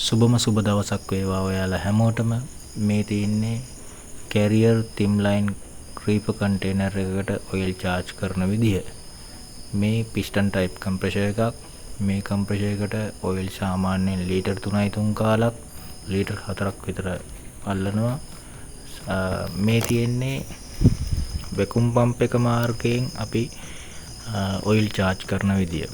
සුබම සුබ දවසක් වේවා ඔයාලා හැමෝටම. මේ තියෙන්නේ කැරියර් තිම්ලයින් ක්‍රීපර් කන්ටේනර් එකකට ඔයිල් charge කරන විදිහ. මේ පිස්ටන් ටයිප් කම්ප්‍රෙෂර් එකක්. මේ කම්ප්‍රෙෂර් එකට ඔයිල් සාමාන්‍යයෙන් ලීටර් 3.3 කාලක් ලීටර් 4ක් විතර අල්ලනවා. මේ තියෙන්නේ වැකුම් පම්ප් එක මාර්ගයෙන් අපි ඔයිල් charge කරන විදිය.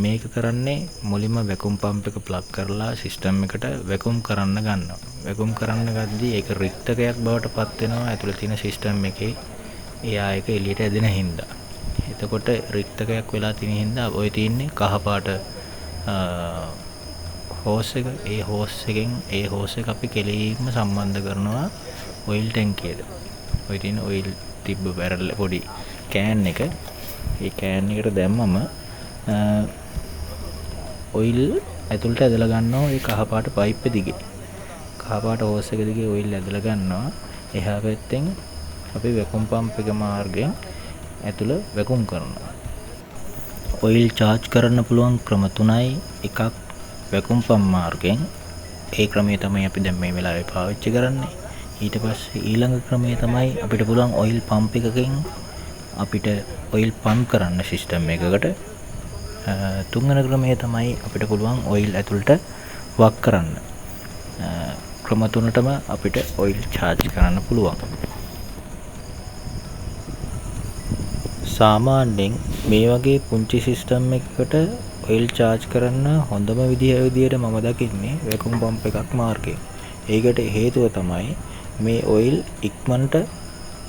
මේක කරන්නේ මුලින්ම වැකුම් පම්ප් එක ප්ලග් කරලා සිස්ටම් එකට වැකුම් කරන්න ගන්නවා. වැකුම් කරන්න ගද්දී ඒක රික්තකයක් බවට පත් වෙනවා ඇතුළේ තියෙන සිස්ටම් එකේ එයා ඒක එළියට ඇදෙන හින්දා. එතකොට රික්තකයක් වෙලා තියෙන හින්දා ඔය තියෙන්නේ කහ පාට හෝස් එක. ඒ හෝස් එක අපි කෙලින්ම සම්බන්ධ කරනවා ඔයිල් ටැංකියට. ඔය තියෙන ඔයිල් තිබ්බ බැරල් පොඩි කෑන් එක. ඒ කෑන් එකට දැම්මම ඔයිල් ඇතුළට ඇදලා ගන්නවා ඒ කහපාට පයිප් එක දිගේ. කහපාට හෝස් එක දිගේ ඔයිල් ඇදලා ගන්නවා. එහා පැත්තෙන් අපි වැකුම් පම්ප් එක මාර්ගයෙන් ඇතුළ වැකුම් කරනවා. ඔයිල් charge කරන්න පුළුවන් ක්‍රම තුනයි. එකක් වැකුම් පම්ප් මාර්ගයෙන්. ඒ ක්‍රමය තමයි අපි දැන් මේ වෙලාවේ පාවිච්චි කරන්නේ. ඊට පස්සේ ඊළඟ ක්‍රමය තමයි අපිට පුළුවන් ඔයිල් පම්ප් එකකින් අපිට ඔයිල් පම්ප් කරන්න සිස්ටම් එකකට. තුන්වෙනි ක්‍රමය තමයි අපිට පුළුවන් ඔයිල් ඇතුළට වක් කරන්න. ක්‍රම තුනටම අපිට ඔයිල් charge කරන්න පුළුවන්. සාමාන්‍යයෙන් මේ වගේ පුංචි සිස්ටම් එකකට ඔයිල් charge කරන්න හොඳම විදියට මම දකින්නේ වැකුම් පම්ප් එකක් මාර්ගයෙන්. ඒකට හේතුව තමයි මේ ඔයිල් ඉක්මනට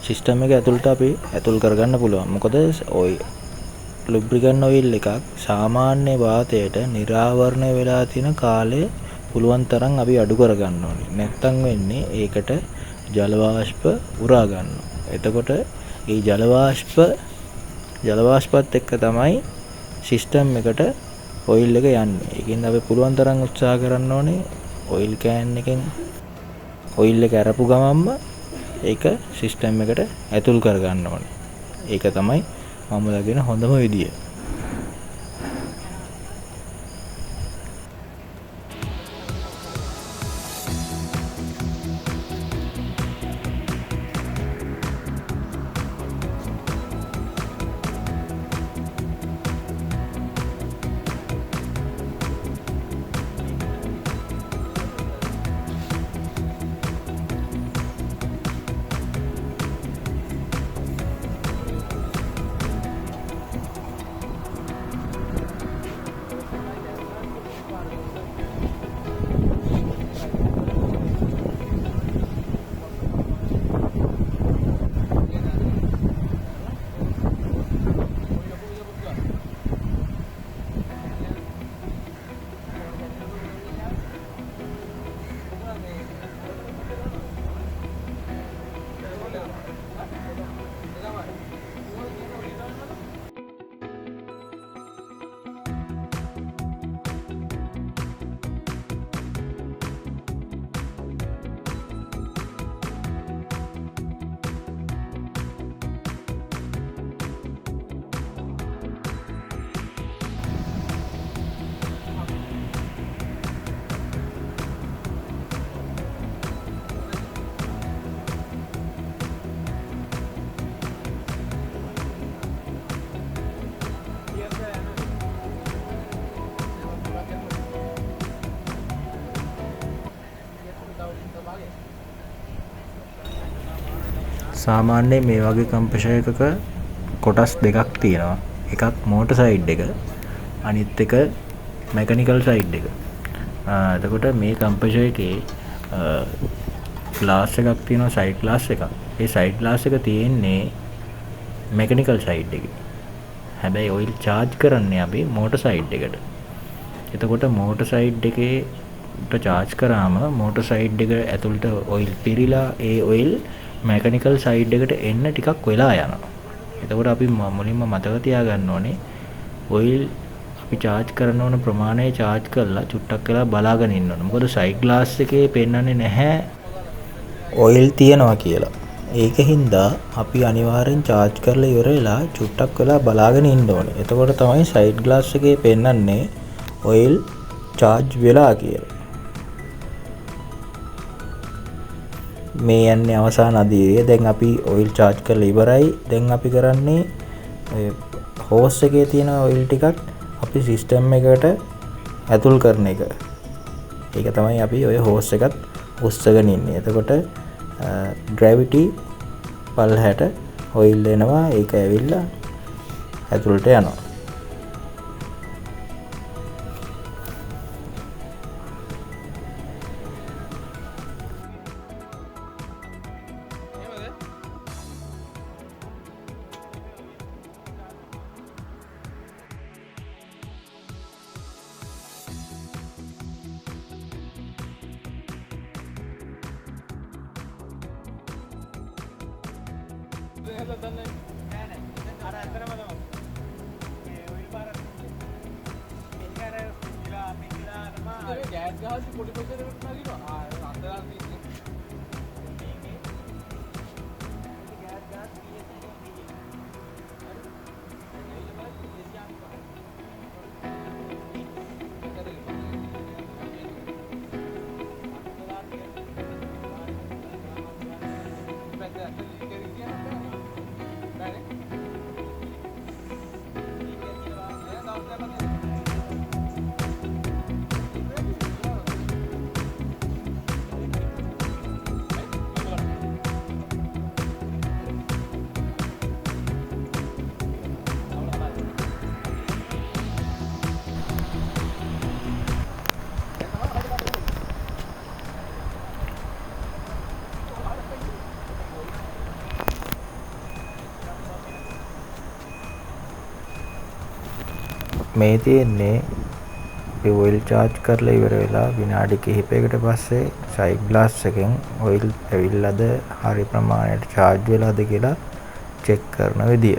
සිස්ටම් එක ඇතුළට අපි ඇතුල් කරගන්න පුළුවන්. මොකද ඔයිල් ලුබ්‍රිකන්ට් ඔයිල් එකක් සාමාන්‍ය වාතයට නිරාවරණය වෙලා තියෙන කාලය පුළුවන් තරම් අපි අඩු කරගන්න ඕනේ. නැත්තම් වෙන්නේ ඒකට ජල වාෂ්ප උරා ගන්නවා. එතකොට මේ ජල වාෂ්පත් එක්ක තමයි සිස්ටම් එකට ඔයිල් එක යන්නේ. ඒකින්ද අපි පුළුවන් තරම් උත්සාහ කරන්න ඕනේ ඔයිල් කෑන් එකෙන් ඔයිල් එක අරපු ගමන්ම ඒක සිස්ටම් එකට ඇතුල් කරගන්න ඕනේ. ඒක තමයි මම දකින හොඳම විදිය. සාමාන්‍යයෙන් මේ වගේ කම්ප්‍රෙෂර් එකක කොටස් දෙකක් තියෙනවා. එකක් මෝටර් සයිඩ් එක, අනිත් එක මෙකැනිකල් සයිඩ් එක. එතකොට මේ කම්ප්‍රෙෂර් එකේ ග්ලාස් එකක් තියෙනවා, සයිඩ් ග්ලාස් එකක්. ඒ සයිඩ් ග්ලාස් එක තියෙන්නේ මෙකැනිකල් සයිඩ් එකේ. හැබැයි ඔයිල් charge කරන්නේ අපි මෝටර් සයිඩ් එකට. එතකොට මෝටර් සයිඩ් එකේට charge කරාම මෝටර් සයිඩ් එක ඇතුළට ඔයිල් පිරීලා ඒ ඔයිල් මෙකැනිකල් සයිඩ් එකට එන්න ටිකක් වෙලා යනවා. එතකොට අපි මුලින්ම මතක තියාගන්න ඕනේ ඔයිල් අපි charge කරන ඕන ප්‍රමාණය charge කරලා චුට්ටක් වෙලා බලාගෙන ඉන්න ඕනේ. මොකද සයිඩ් ග්ලාස් එකේ පෙන්වන්නේ නැහැ ඔයිල් තියනවා කියලා. ඒකින්ද අපි අනිවාර්යෙන් charge කරලා ඉවර වෙලා චුට්ටක් වෙලා බලාගෙන ඉන්න ඕනේ. එතකොට තමයි සයිඩ් ග්ලාස් එකේ පෙන්වන්නේ ඔයිල් charge වෙලා කියලා. මේ යන්නේ අවසාන අදියරේ. දැන් අපි ඔයිල් charge කරලා ඉවරයි. දැන් අපි කරන්නේ හෝස් එකේ තියෙන ඔයිල් ටිකක් අපි සිස්ටම් එකට ඇතුල් කරන එක. ඒක තමයි අපි ඔය හෝස් එකත් උස්සගෙන ඉන්නේ. එතකොට ග්‍රැවිටි පල්හැට ඔයිල් එනවා. ඒක ඇවිල්ලා ඇතුළට යනවා. මේ තියෙන්නේ අපි ඔයිල් charge කරලා ඉවර වෙලා විනාඩි කිහිපයකට පස්සේ සයිඩ් ග්ලාස් එකෙන් ඔයිල් ඇවිල්ලාද හරි ප්‍රමාණයට charge වෙලාද කියලා චෙක් කරන විදිය.